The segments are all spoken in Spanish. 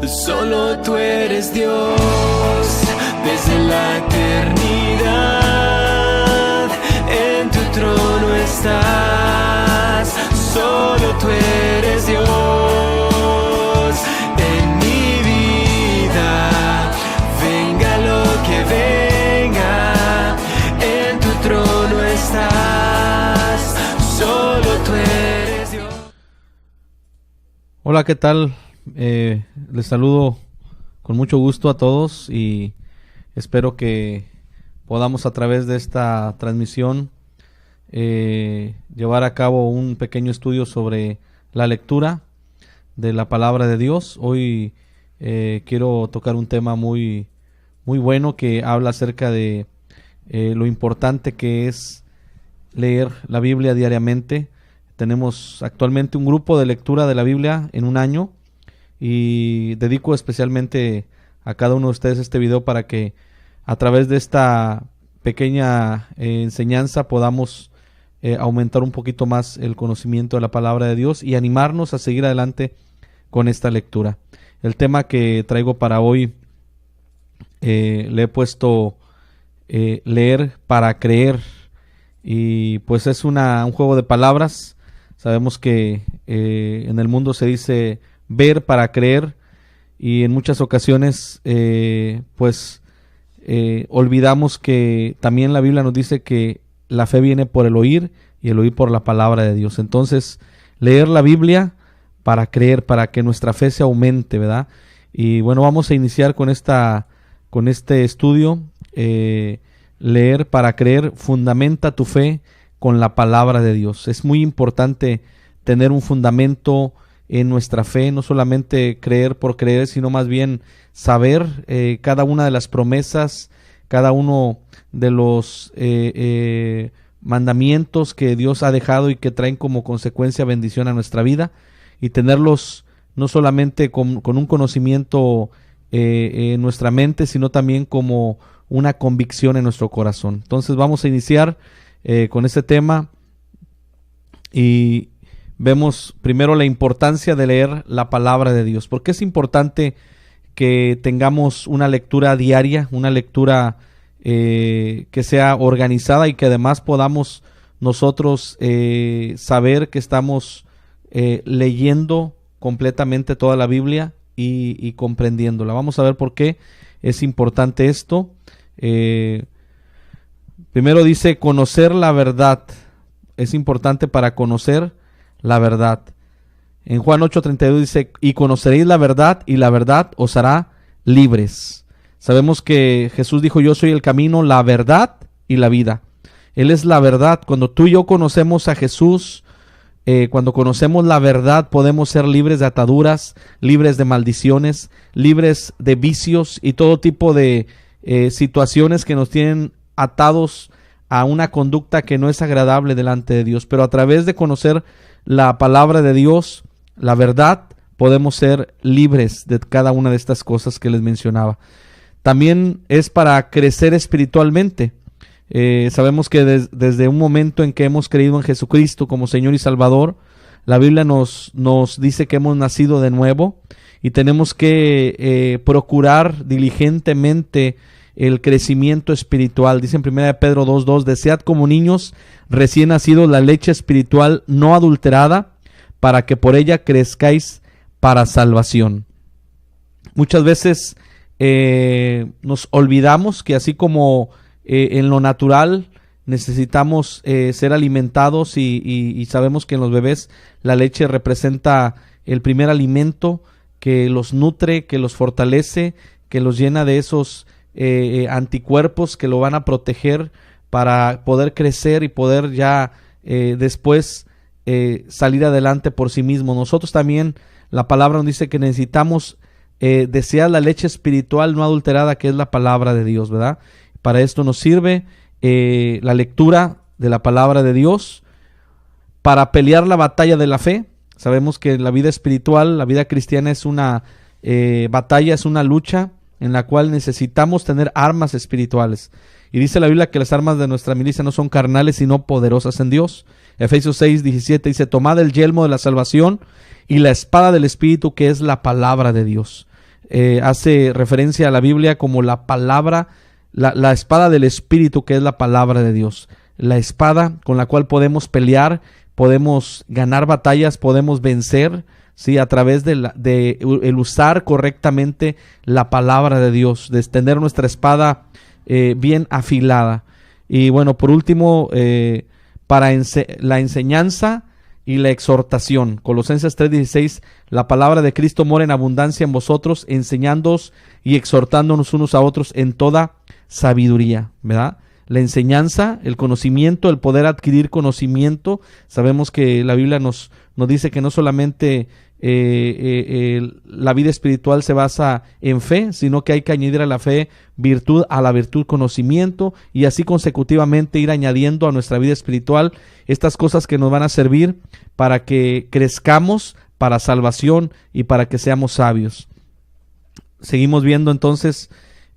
Solo tú eres Dios desde la eternidad. En tu trono estás. Solo tú eres Dios en mi vida. Venga lo que venga, en tu trono estás. Solo tú eres Dios. Hola, ¿qué tal? Les saludo con mucho gusto a todos y espero que podamos a través de esta transmisión llevar a cabo un pequeño estudio sobre la lectura de la palabra de Dios. Hoy quiero tocar un tema muy bueno que habla acerca de lo importante que es leer la Biblia diariamente. Tenemos actualmente un grupo de lectura de la Biblia en un año y dedico especialmente a cada uno de ustedes este video para que a través de esta pequeña enseñanza podamos aumentar un poquito más el conocimiento de la palabra de Dios y animarnos a seguir adelante con esta lectura. El tema que traigo para hoy le he puesto leer para creer, y pues es un juego de palabras. Sabemos que en el mundo se dice ver para creer, y en muchas ocasiones olvidamos que también la Biblia nos dice que la fe viene por el oír y el oír por la palabra de Dios. Entonces, leer la Biblia para creer, para que nuestra fe se aumente, ¿verdad? Y bueno, vamos a iniciar con este estudio. Leer para creer, fundamenta tu fe con la palabra de Dios. Es muy importante tener un fundamento en nuestra fe, no solamente creer por creer, sino más bien saber cada una de las promesas, cada uno de los mandamientos que Dios ha dejado y que traen como consecuencia bendición a nuestra vida, y tenerlos no solamente con un conocimiento en nuestra mente, sino también como una convicción en nuestro corazón. Entonces vamos a iniciar con este tema y vemos primero la importancia de leer la palabra de Dios. ¿Por qué es importante que tengamos una lectura diaria, una lectura que sea organizada y que además podamos nosotros saber que estamos leyendo completamente toda la Biblia y comprendiéndola? Vamos a ver por qué es importante esto. Primero dice conocer la verdad. Es importante para conocer la verdad. En Juan 8:32 dice: y conoceréis la verdad, y la verdad os hará libres. Sabemos que Jesús dijo: yo soy el camino, la verdad y la vida. Él es la verdad. Cuando tú y yo conocemos a Jesús, cuando conocemos la verdad, podemos ser libres de ataduras, libres de maldiciones, libres de vicios y todo tipo de situaciones que nos tienen atados a una conducta que no es agradable delante de Dios. Pero a través de conocer la palabra de Dios, la verdad, podemos ser libres de cada una de estas cosas que les mencionaba. También es para crecer espiritualmente. Sabemos que desde un momento en que hemos creído en Jesucristo como Señor y Salvador, la Biblia nos dice que hemos nacido de nuevo y tenemos que procurar diligentemente el crecimiento espiritual. Dice en 1 Pedro 2:2: desead como niños recién nacidos la leche espiritual no adulterada, para que por ella crezcáis para salvación. Muchas veces nos olvidamos que así como en lo natural necesitamos ser alimentados y sabemos que en los bebés la leche representa el primer alimento que los nutre, que los fortalece, que los llena de esos anticuerpos que lo van a proteger para poder crecer y poder ya después salir adelante por sí mismo. Nosotros también, la palabra nos dice que necesitamos desear la leche espiritual no adulterada, que es la palabra de Dios, ¿verdad? Para esto nos sirve la lectura de la palabra de Dios, para pelear la batalla de la fe. Sabemos que la vida espiritual, la vida cristiana es una batalla, es una lucha en la cual necesitamos tener armas espirituales. Y dice la Biblia que las armas de nuestra milicia no son carnales, sino poderosas en Dios. Efesios 6:17 dice: tomad el yelmo de la salvación y la espada del Espíritu, que es la palabra de Dios. hace referencia a la Biblia como la palabra, la espada del Espíritu, que es la palabra de Dios. La espada con la cual podemos pelear, podemos ganar batallas, podemos vencer, ¿sí? A través de el usar correctamente la palabra de Dios, de extender nuestra espada bien afilada. Y bueno, por último, para la enseñanza y la exhortación. Colosenses 3:16, la palabra de Cristo mora en abundancia en vosotros, enseñándoos y exhortándonos unos a otros en toda sabiduría, ¿verdad? La enseñanza, el conocimiento, el poder adquirir conocimiento. Sabemos que la Biblia nos dice que no solamente la vida espiritual se basa en fe, sino que hay que añadir a la fe virtud, a la virtud conocimiento, y así consecutivamente ir añadiendo a nuestra vida espiritual estas cosas que nos van a servir para que crezcamos para salvación y para que seamos sabios. Seguimos viendo entonces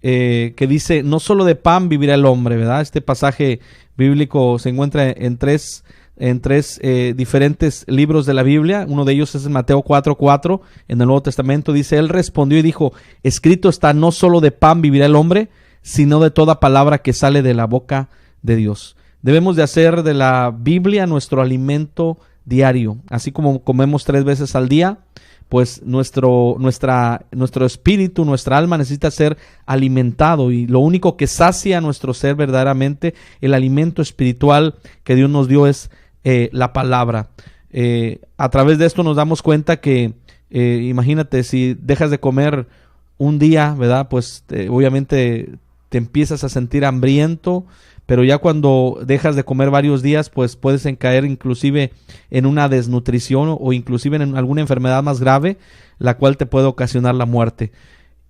que dice, no solo de pan vivirá el hombre, ¿verdad? Este pasaje bíblico se encuentra en tres diferentes libros de la Biblia. Uno de ellos es en Mateo 4:4, en el Nuevo Testamento. Dice, él respondió y dijo, escrito está, no solo de pan vivirá el hombre, sino de toda palabra que sale de la boca de Dios. Debemos de hacer de la Biblia nuestro alimento diario. Así como comemos 3 veces al día, pues nuestro espíritu, nuestra alma necesita ser alimentado, y lo único que sacia nuestro ser verdaderamente, el alimento espiritual que Dios nos dio, es la palabra. A través de esto nos damos cuenta que, imagínate, si dejas de comer un día, ¿verdad? Pues obviamente te empiezas a sentir hambriento, pero ya cuando dejas de comer varios días, pues puedes caer inclusive en una desnutrición o inclusive en alguna enfermedad más grave, la cual te puede ocasionar la muerte.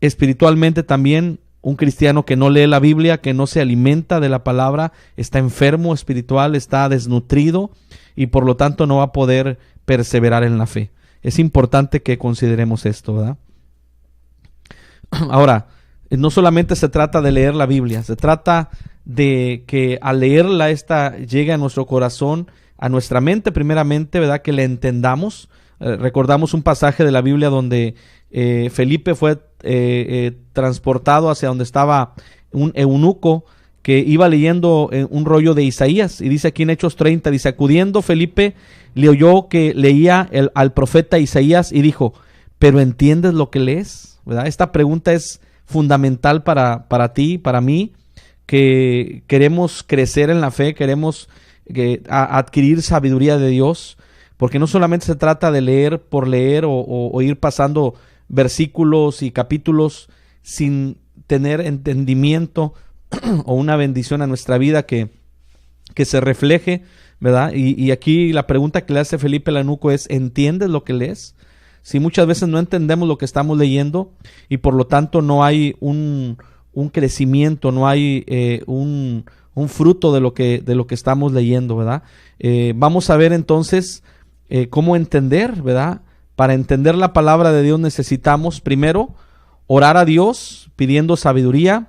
Espiritualmente también, un cristiano que no lee la Biblia, que no se alimenta de la palabra, está enfermo espiritual, está desnutrido, y por lo tanto no va a poder perseverar en la fe. Es importante que consideremos esto, ¿verdad? Ahora, no solamente se trata de leer la Biblia, se trata de que al leerla esta llegue a nuestro corazón, a nuestra mente primeramente, ¿verdad? Que la entendamos. Recordamos un pasaje de la Biblia donde Felipe fue transportado hacia donde estaba un eunuco que iba leyendo un rollo de Isaías, y dice aquí en Hechos 30, dice, acudiendo Felipe le oyó que leía al profeta Isaías y dijo, ¿pero entiendes lo que lees? ¿Verdad? Esta pregunta es fundamental para ti, para mí, que queremos crecer en la fe, queremos adquirir sabiduría de Dios, porque no solamente se trata de leer por leer o ir pasando versículos y capítulos sin tener entendimiento o una bendición a nuestra vida que se refleje, ¿verdad? Y aquí la pregunta que le hace Felipe el eunuco es, ¿entiendes lo que lees? Si muchas veces no entendemos lo que estamos leyendo y por lo tanto no hay un crecimiento, no hay un fruto de lo que estamos leyendo, ¿verdad? Vamos a ver entonces cómo entender, ¿verdad? Para entender la palabra de Dios necesitamos primero orar a Dios pidiendo sabiduría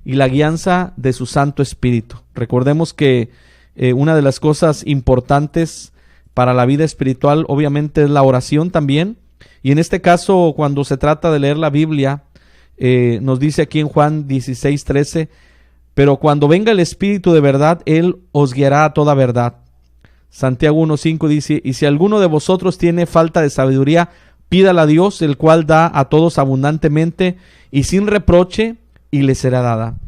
y la guianza de su Santo Espíritu. Recordemos que una de las cosas importantes para la vida espiritual obviamente es la oración también, y en este caso cuando se trata de leer la Biblia, nos dice aquí en Juan 16:13, pero cuando venga el Espíritu de verdad, Él os guiará a toda verdad. Santiago 1:5 dice, y si alguno de vosotros tiene falta de sabiduría, pídala a Dios, el cual da a todos abundantemente y sin reproche, y le será dada.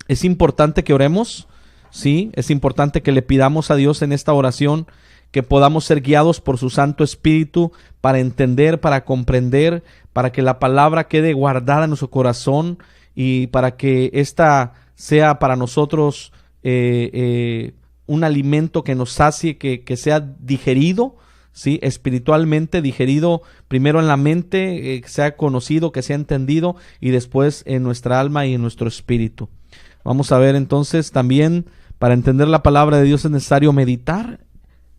Es importante que oremos, sí, es importante que le pidamos a Dios en esta oración que podamos ser guiados por su Santo Espíritu para entender, para comprender, para que la palabra quede guardada en nuestro corazón y para que esta sea para nosotros un alimento que nos sacie, que sea digerido, ¿sí? Espiritualmente digerido, primero en la mente, que sea conocido, que sea entendido, y después en nuestra alma y en nuestro espíritu. Vamos a ver entonces también, para entender la palabra de Dios es necesario meditar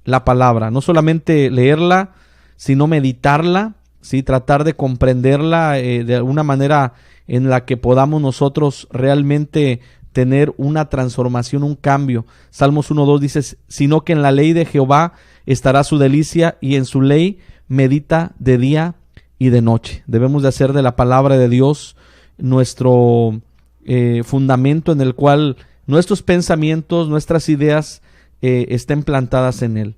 la palabra, no solamente leerla, sino meditarla, ¿sí? Tratar de comprenderla de alguna manera en la que podamos nosotros realmente tener una transformación, un cambio. Salmos 1:2 dice, sino que en la ley de Jehová estará su delicia, y en su ley medita de día y de noche. Debemos de hacer de la palabra de Dios nuestro fundamento en el cual nuestros pensamientos, nuestras ideas estén plantadas en él.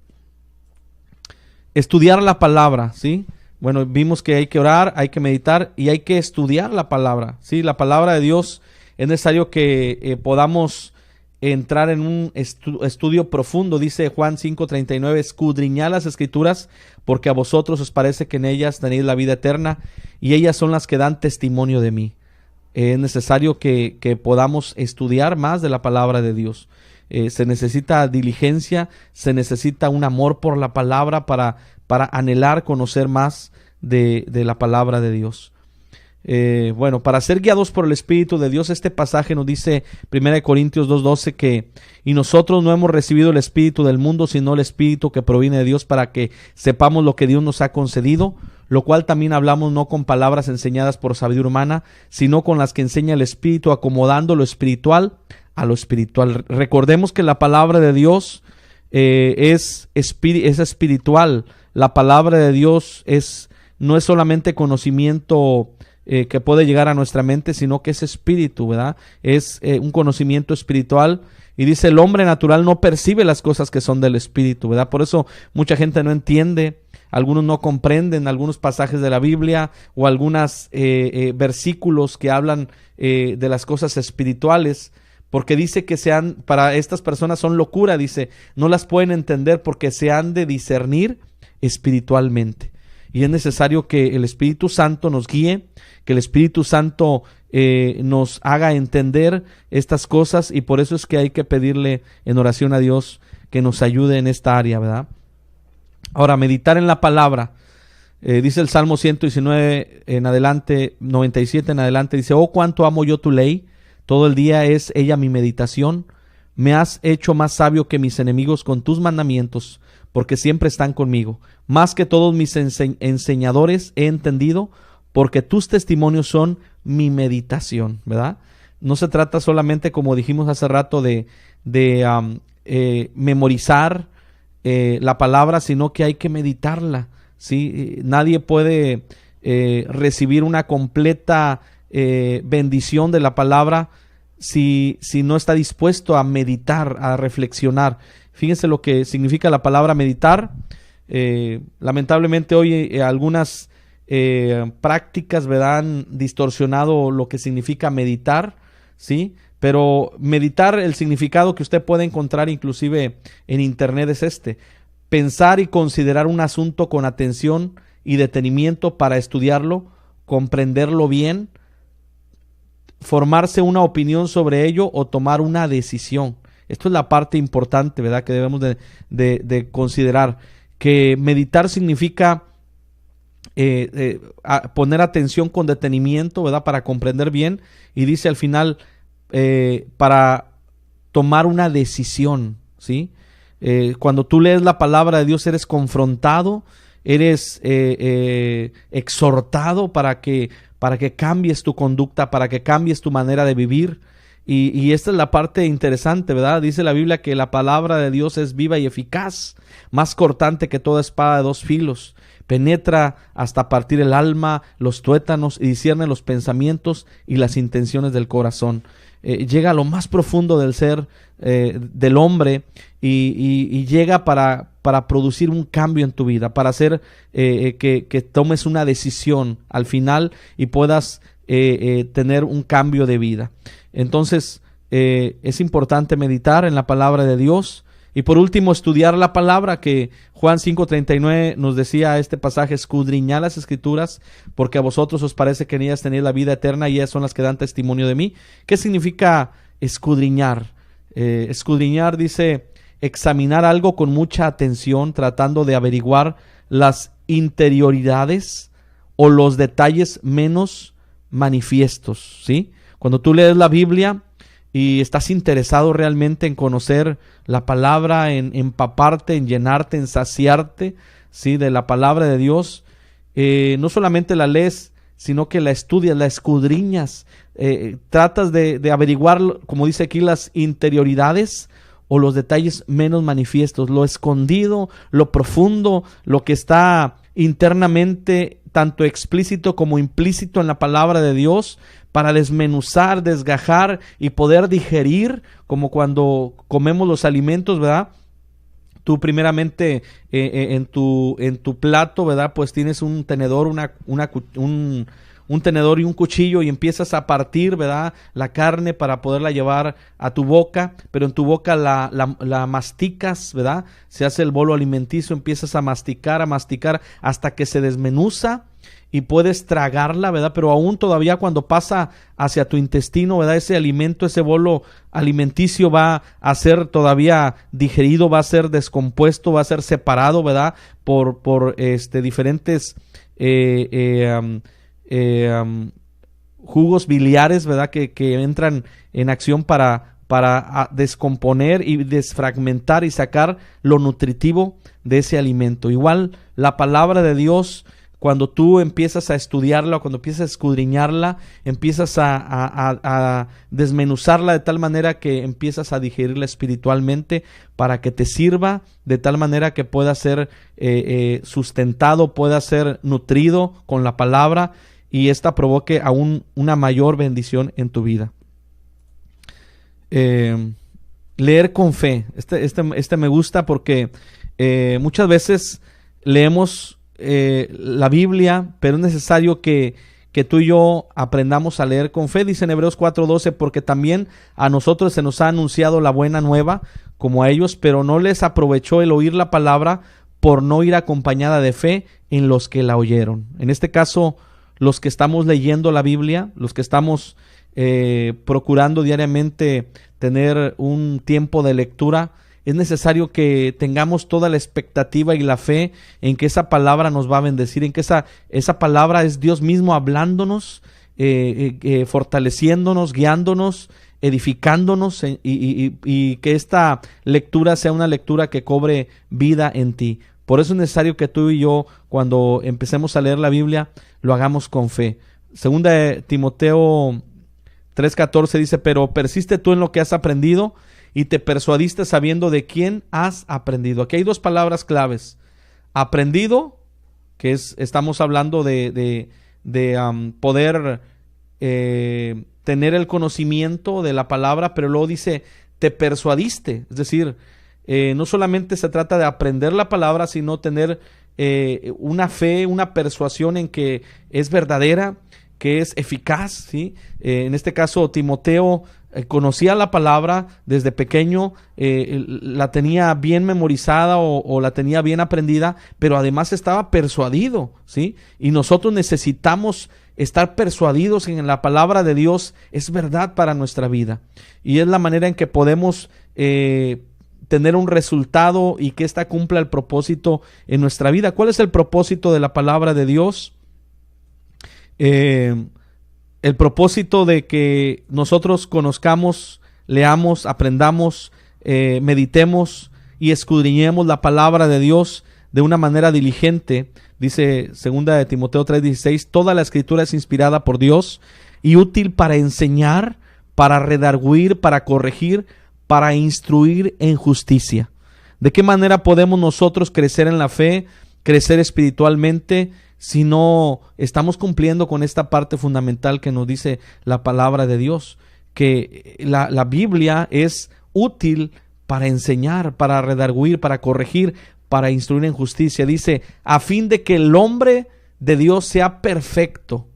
Estudiar la palabra, ¿sí? Bueno, vimos que hay que orar, hay que meditar y hay que estudiar la palabra, ¿sí? La palabra de Dios es necesario que podamos entrar en un estudio profundo. Dice Juan 5:39, escudriñad las escrituras porque a vosotros os parece que en ellas tenéis la vida eterna y ellas son las que dan testimonio de mí. Es necesario que podamos estudiar más de la palabra de Dios. Se necesita diligencia, se necesita un amor por la palabra para anhelar conocer más de la palabra de Dios. Bueno, para ser guiados por el Espíritu de Dios, este pasaje nos dice 1 Corintios 2:12 que y nosotros no hemos recibido el Espíritu del mundo, sino el Espíritu que proviene de Dios para que sepamos lo que Dios nos ha concedido, lo cual también hablamos no con palabras enseñadas por sabiduría humana, sino con las que enseña el Espíritu, acomodando lo espiritual a lo espiritual. Recordemos que la palabra de Dios es espiritual. La palabra de Dios no es solamente conocimiento que puede llegar a nuestra mente, sino que es espíritu, ¿verdad? Es un conocimiento espiritual. Y dice, el hombre natural no percibe las cosas que son del espíritu, ¿verdad? Por eso mucha gente no entiende, algunos no comprenden algunos pasajes de la Biblia o algunos versículos que hablan de las cosas espirituales, porque dice que para estas personas son locura, dice, no las pueden entender porque se han de discernir espiritualmente. Y es necesario que el Espíritu Santo nos guíe, que el Espíritu Santo nos haga entender estas cosas, y por eso es que hay que pedirle en oración a Dios que nos ayude en esta área, ¿verdad? Ahora, meditar en la palabra. Dice el Salmo 119 en adelante, 97 en adelante, dice, oh, cuánto amo yo tu ley, todo el día es ella mi meditación. Me has hecho más sabio que mis enemigos con tus mandamientos, porque siempre están conmigo. Más que todos mis enseñadores he entendido, porque tus testimonios son mi meditación, ¿verdad? No se trata solamente, como dijimos hace rato, de memorizar la palabra, sino que hay que meditarla, ¿sí? Nadie puede recibir una completa bendición de la palabra si no está dispuesto a meditar, a reflexionar. Fíjense lo que significa la palabra meditar. Lamentablemente hoy algunas prácticas, ¿verdad?, han distorsionado lo que significa meditar, ¿sí? Pero meditar, el significado que usted puede encontrar inclusive en internet es pensar y considerar un asunto con atención y detenimiento para estudiarlo, comprenderlo bien, formarse una opinión sobre ello o tomar una decisión. Esto es la parte importante, ¿verdad?, que debemos de considerar, que meditar significa poner atención con detenimiento, ¿verdad?, para comprender bien, y dice al final para tomar una decisión, ¿sí? Cuando tú lees la palabra de Dios eres confrontado, eres exhortado para que cambies tu conducta, para que cambies tu manera de vivir. Y esta es la parte interesante, ¿verdad? Dice la Biblia que la palabra de Dios es viva y eficaz, más cortante que toda espada de 2 filos. Penetra hasta partir el alma, los tuétanos, y discierne los pensamientos y las intenciones del corazón. Llega a lo más profundo del ser del hombre y llega para producir un cambio en tu vida, para hacer que tomes una decisión al final y puedas tener un cambio de vida. Entonces es importante meditar en la palabra de Dios. Y por último, estudiar la palabra, que Juan 5:39 nos decía este pasaje, escudriñad las escrituras, porque a vosotros os parece que en ellas tenéis la vida eterna y ellas son las que dan testimonio de mí. ¿Qué significa escudriñar? Escudriñar dice examinar algo con mucha atención, tratando de averiguar las interioridades o los detalles menos manifiestos, ¿sí? Cuando tú lees la Biblia y estás interesado realmente en conocer la palabra, en empaparte, en llenarte, en saciarte, ¿sí?, de la palabra de Dios, no solamente la lees, sino que la estudias, la escudriñas, tratas de averiguar, como dice aquí, las interioridades o los detalles menos manifiestos, lo escondido, lo profundo, lo que está internamente, tanto explícito como implícito en la palabra de Dios, para desmenuzar, desgajar y poder digerir, como cuando comemos los alimentos, ¿verdad? Tú primeramente en tu plato, ¿verdad? Pues tienes un tenedor, un tenedor y un cuchillo y empiezas a partir, ¿verdad? La carne para poderla llevar a tu boca, pero en tu boca la masticas, ¿verdad? Se hace el bolo alimenticio, empiezas a masticar hasta que se desmenuza y puedes tragarla, ¿verdad? Pero aún todavía cuando pasa hacia tu intestino, ¿verdad? Ese alimento, ese bolo alimenticio va a ser todavía digerido, va a ser descompuesto, va a ser separado, ¿verdad? Por diferentes jugos biliares, ¿verdad? Que entran en acción para descomponer y desfragmentar y sacar lo nutritivo de ese alimento. Igual la palabra de Dios, cuando tú empiezas a estudiarla, cuando empiezas a escudriñarla, empiezas a desmenuzarla de tal manera que empiezas a digerirla espiritualmente para que te sirva de tal manera que pueda ser sustentado, pueda ser nutrido con la palabra y esta provoque aún una mayor bendición en tu vida. Leer con fe. Este me gusta porque muchas veces leemos la Biblia, pero es necesario que tú y yo aprendamos a leer con fe. Dice en Hebreos 4:12, porque también a nosotros se nos ha anunciado la buena nueva como a ellos, pero no les aprovechó el oír la palabra por no ir acompañada de fe en los que la oyeron. En este caso, los que estamos leyendo la Biblia, los que estamos procurando diariamente tener un tiempo de lectura, es necesario que tengamos toda la expectativa y la fe en que esa palabra nos va a bendecir, en que esa palabra es Dios mismo hablándonos, fortaleciéndonos, guiándonos, edificándonos y que esta lectura sea una lectura que cobre vida en ti. Por eso es necesario que tú y yo, cuando empecemos a leer la Biblia, lo hagamos con fe. Segunda de Timoteo 3:14 dice, pero persiste tú en lo que has aprendido y te persuadiste sabiendo de quién has aprendido. Aquí hay dos palabras claves. Aprendido, que estamos hablando de poder tener el conocimiento de la palabra, pero luego dice, te persuadiste. Es decir, no solamente se trata de aprender la palabra, sino tener una fe, una persuasión en que es verdadera, que es eficaz, ¿sí? En este caso, Timoteo conocía la palabra desde pequeño, la tenía bien memorizada o la tenía bien aprendida, pero además estaba persuadido, ¿sí? Y nosotros necesitamos estar persuadidos en la palabra de Dios, es verdad para nuestra vida. Y es la manera en que podemos tener un resultado y que ésta cumpla el propósito en nuestra vida. ¿Cuál es el propósito de la palabra de Dios? El propósito de que nosotros conozcamos, leamos, aprendamos, meditemos y escudriñemos la palabra de Dios de una manera diligente. Dice 2 de Timoteo 3:16, toda la escritura es inspirada por Dios y útil para enseñar, para redarguir, para corregir, para instruir en justicia. ¿De qué manera podemos nosotros crecer en la fe, crecer espiritualmente, si no estamos cumpliendo con esta parte fundamental que nos dice la palabra de Dios? Que la Biblia es útil para enseñar, para redarguir, para corregir, para instruir en justicia. Dice, a fin de que el hombre de Dios sea perfecto.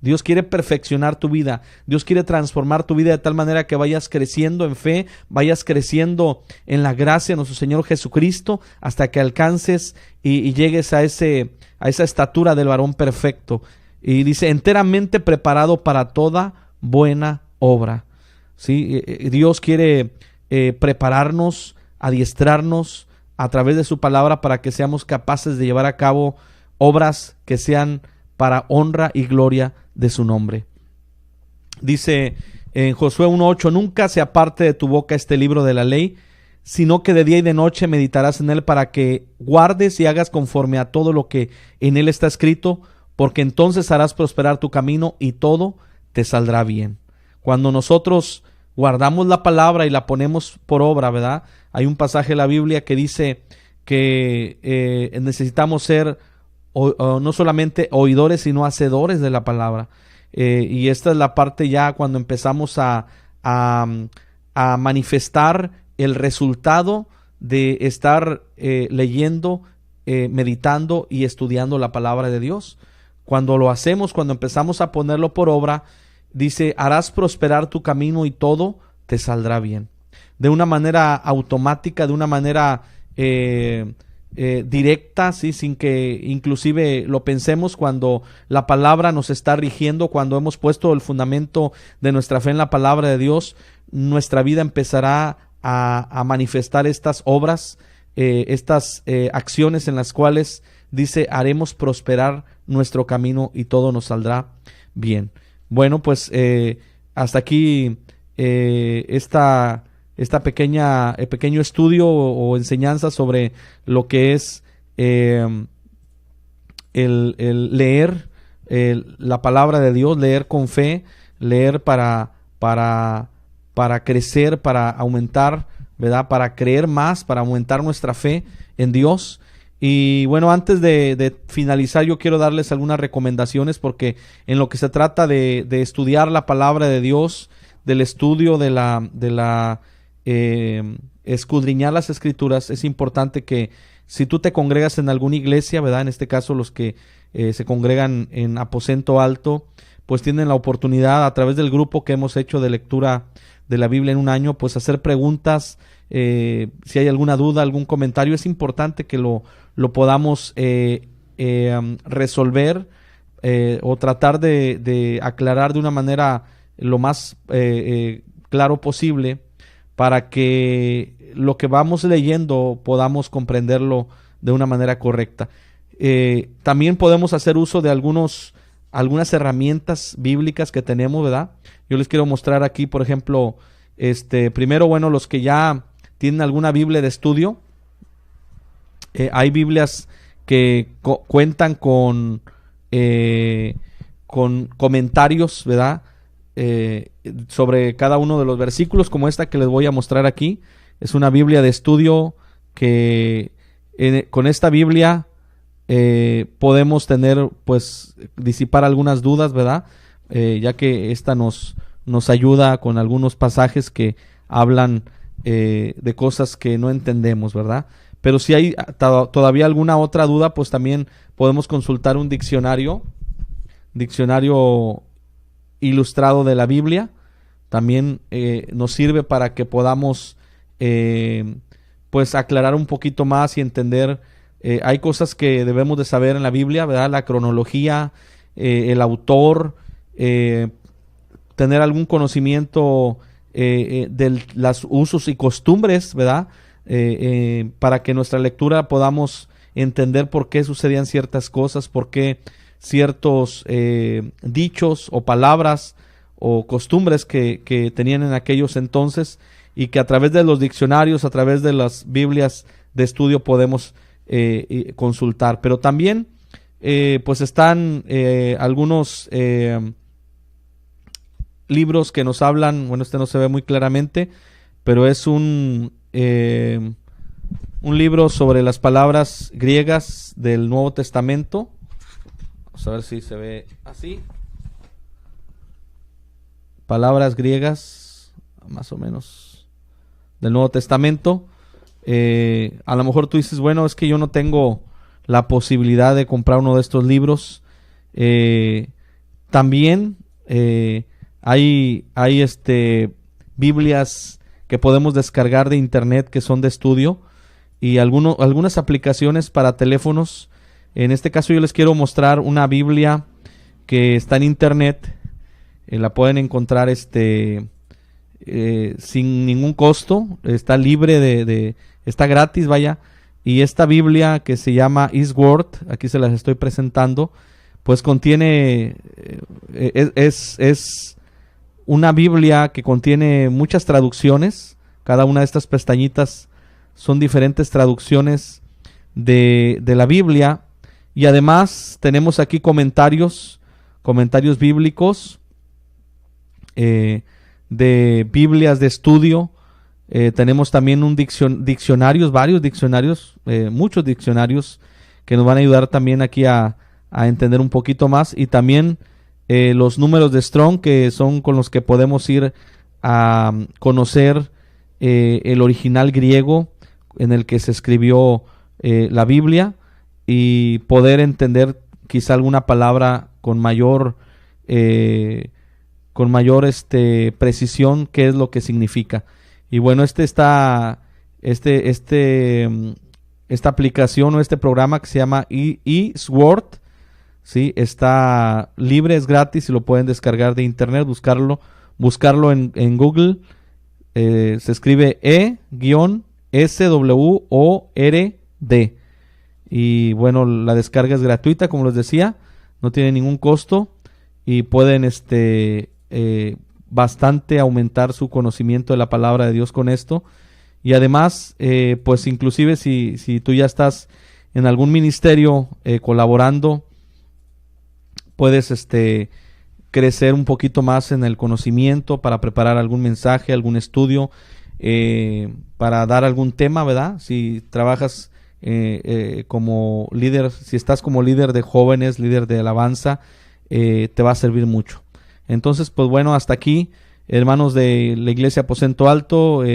Dios quiere perfeccionar tu vida. Dios quiere transformar tu vida de tal manera que vayas creciendo en fe, vayas creciendo en la gracia de nuestro Señor Jesucristo hasta que alcances y llegues a esa estatura del varón perfecto. Y dice, enteramente preparado para toda buena obra. ¿Sí? Dios quiere prepararnos, adiestrarnos a través de su palabra para que seamos capaces de llevar a cabo obras que sean para honra y gloria de su nombre. Dice en Josué 1:8, nunca se aparte de tu boca este libro de la ley, sino que de día y de noche meditarás en él para que guardes y hagas conforme a todo lo que en él está escrito, porque entonces harás prosperar tu camino y todo te saldrá bien. Cuando nosotros guardamos la palabra y la ponemos por obra, ¿verdad? Hay un pasaje en la Biblia que dice que necesitamos ser no solamente oidores, sino hacedores de la palabra. Y esta es la parte ya cuando empezamos a manifestar el resultado de estar leyendo, meditando y estudiando la palabra de Dios. Cuando lo hacemos, cuando empezamos a ponerlo por obra, dice, harás prosperar tu camino y todo te saldrá bien. De una manera automática, de una manera directa, ¿sí? Sin que inclusive lo pensemos, cuando la palabra nos está rigiendo, cuando hemos puesto el fundamento de nuestra fe en la palabra de Dios, nuestra vida empezará a manifestar estas obras, estas acciones en las cuales dice, haremos prosperar nuestro camino y todo nos saldrá bien. Bueno, pues hasta aquí pequeño estudio o enseñanza sobre lo que es el leer la palabra de Dios, leer con fe, leer para crecer, para aumentar, ¿verdad? Para creer más, para aumentar nuestra fe en Dios. Y bueno, antes de finalizar, yo quiero darles algunas recomendaciones, porque en lo que se trata de estudiar la palabra de Dios, del estudio de la escudriñar las escrituras, es importante que si tú te congregas en alguna iglesia, ¿verdad? En este caso los que se congregan en aposento alto, pues tienen la oportunidad a través del grupo que hemos hecho de lectura de la Biblia en un año, pues hacer preguntas, si hay alguna duda, algún comentario. Es importante que lo podamos resolver o tratar de aclarar de una manera lo más claro posible, para que lo que vamos leyendo podamos comprenderlo de una manera correcta. También podemos hacer uso de algunas herramientas bíblicas que tenemos, ¿verdad? Yo les quiero mostrar aquí, por ejemplo, primero, bueno, los que ya tienen alguna Biblia de estudio, hay Biblias que cuentan con comentarios, ¿verdad? Sobre cada uno de los versículos, como esta que les voy a mostrar aquí. Es una Biblia de estudio que con esta Biblia podemos tener, pues, disipar algunas dudas, ¿verdad? Ya que esta nos ayuda con algunos pasajes que hablan de cosas que no entendemos, ¿verdad? Pero si hay todavía alguna otra duda, pues también podemos consultar un diccionario ilustrado de la Biblia. También nos sirve para que podamos pues aclarar un poquito más y entender. Hay cosas que debemos de saber en la Biblia, ¿verdad? La cronología, el autor, tener algún conocimiento de los usos y costumbres, ¿verdad? Para que nuestra lectura podamos entender por qué sucedían ciertas cosas, por qué ciertos dichos o palabras o costumbres que tenían en aquellos entonces, y que a través de los diccionarios, a través de las Biblias de estudio podemos consultar. Pero también pues están algunos libros que nos hablan, bueno, no se ve muy claramente, pero es un libro sobre las palabras griegas del Nuevo Testamento. Vamos a ver si se ve así. Palabras griegas, más o menos, del Nuevo Testamento. A lo mejor tú dices, bueno, es que yo no tengo la posibilidad de comprar uno de estos libros. También hay Biblias que podemos descargar de internet que son de estudio, y algunas aplicaciones para teléfonos. En este caso yo les quiero mostrar una Biblia que está en internet. La pueden encontrar sin ningún costo, está libre está gratis, vaya. Y esta Biblia, que se llama Eastward, aquí se las estoy presentando, pues contiene, es una Biblia que contiene muchas traducciones. Cada una de estas pestañitas son diferentes traducciones de la Biblia. Y además tenemos aquí comentarios bíblicos, de Biblias de estudio. Tenemos también varios diccionarios, muchos diccionarios que nos van a ayudar también aquí a entender un poquito más, y también los números de Strong, que son con los que podemos ir a conocer el original griego en el que se escribió la Biblia, y poder entender quizá alguna palabra con mayor precisión qué es lo que significa. Y bueno, esta aplicación o este programa que se llama eSword, ¿sí? Está libre, es gratis y lo pueden descargar de internet, buscarlo en Google. Se escribe E-SWORD. Y bueno, la descarga es gratuita, como les decía, no tiene ningún costo, y pueden bastante aumentar su conocimiento de la palabra de Dios con esto. Y además, pues inclusive si tú ya estás en algún ministerio colaborando, puedes crecer un poquito más en el conocimiento para preparar algún mensaje, algún estudio, para dar algún tema, ¿verdad? Si trabajas como líder, si estás como líder de jóvenes, líder de alabanza, te va a servir mucho. Entonces, pues bueno, hasta aquí, hermanos de la Iglesia Aposento Alto,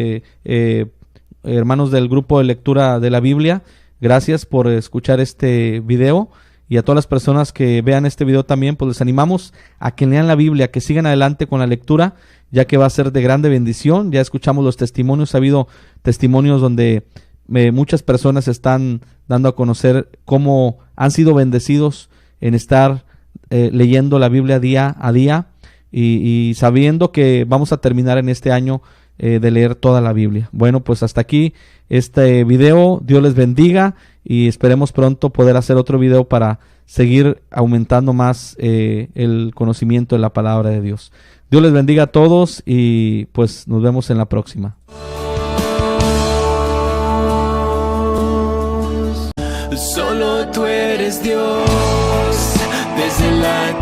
hermanos del grupo de lectura de la Biblia, gracias por escuchar este video. Y a todas las personas que vean este video también, pues les animamos a que lean la Biblia, que sigan adelante con la lectura, ya que va a ser de grande bendición. Ya escuchamos los testimonios, ha habido testimonios donde muchas personas están dando a conocer cómo han sido bendecidos en estar leyendo la Biblia día a día, y sabiendo que vamos a terminar en este año de leer toda la Biblia. Bueno, pues hasta aquí este video. Dios les bendiga, y esperemos pronto poder hacer otro video para seguir aumentando más el conocimiento de la palabra de Dios. Dios les bendiga a todos, y pues nos vemos en la próxima. Solo tú eres Dios, desde la